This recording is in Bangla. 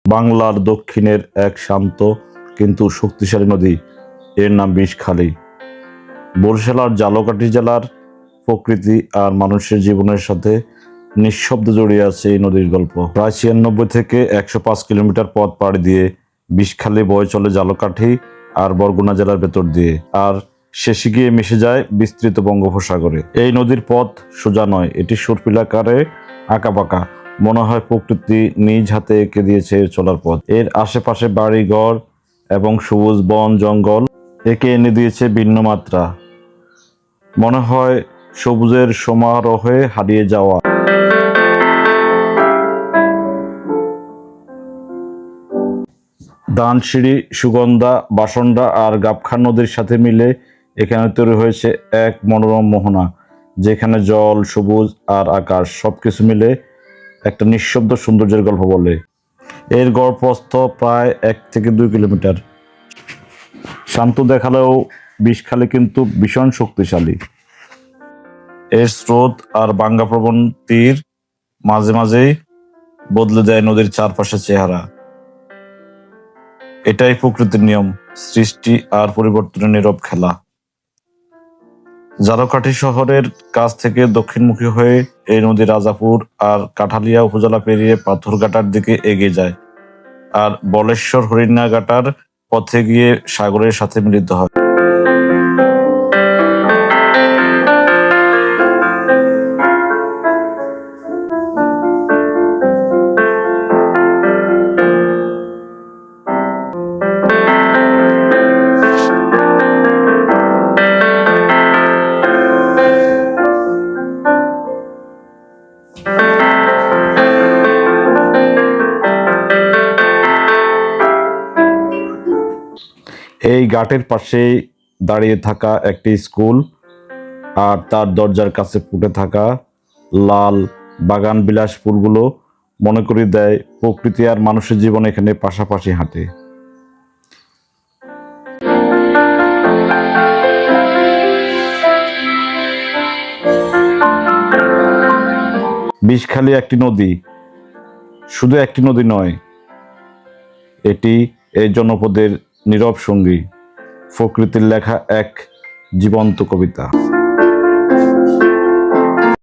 বাংলার দক্ষিণের এক শান্ত কিন্তু শক্তিশালী নদী, এর নাম বিষখালী। বরিশাল আর ঝালকাঠি জেলার প্রকৃতি আর মানুষের জীবনের সাথে নিঃশব্দে জড়িয়ে আছে এই নদীর গল্প। প্রায় ৯৬ থেকে ১০৫ কিলোমিটার পথ পাড়ি দিয়ে বিষখালী বয়ে চলে ঝালকাঠি আর বরগুনা জেলার ভেতর দিয়ে, আর শেষে গিয়ে মিশে যায় বিস্তৃত বঙ্গোপসাগরে। এই নদীর পথ সোজা নয়, এটি সুরপিলাকারে আঁকাবাঁকা। মনে হয় প্রকৃতি নিজ হাতে এঁকে দিয়েছে এর চলার পথ। এর আশেপাশে বাড়িঘর এবং সবুজ বন জঙ্গল একে এনে দিয়েছে ভিন্ন মাত্রা। মনে হয় সবুজের সমারোহে হারিয়ে যাওয়া। দানসিঁড়ি, সুগন্ধা, বাসন্ডা আর গাবখান নদীর সাথে মিলে এখানে তৈরি হয়েছে এক মনোরম মোহনা, যেখানে জল, সবুজ আর আকাশ সবকিছু মিলে একটা নিঃশব্দ সৌন্দর্যের গল্প বলে। এর গড় প্রস্থ প্রায় ১ থেকে ২ কিলোমিটার। শান্ত দেখালেও বিষখালী কিন্তু ভীষণ শক্তিশালী। এর স্রোত আর ভাঙ্গাপ্রবণ তীর মাঝে মাঝেই বদলে দেয় নদীর চারপাশের চেহারা। এটাই প্রকৃতির নিয়ম, সৃষ্টি আর পরিবর্তনের নীরব খেলা। ঝালকাঠি শহরের কাছ থেকে দক্ষিণমুখী হয়ে এই নদী রাজাপুর আর কাঠালিয়া উপজেলা পেরিয়ে পাথরঘাটার দিকে এগিয়ে যায়, আর বলেশ্বর হরিণাঘাটার পথে গিয়ে সাগরের সাথে মিলিত হয়। এই ঘাটের পাশেই দাঁড়িয়ে থাকা একটি স্কুল, আর তার দরজার কাছে ফুটে থাকা লাল বাগান বিলাস ফুলগুলো মনে করিয়ে দেয় প্রকৃতি আর মানুষের জীবন এখানে পাশাপাশি হাঁটে। বিষখালী একটি নদী, শুধু একটি নদী নয়, এটি এই জনপদের নীরব সঙ্গী, প্রকৃতির লেখা এক জীবন্ত কবিতা।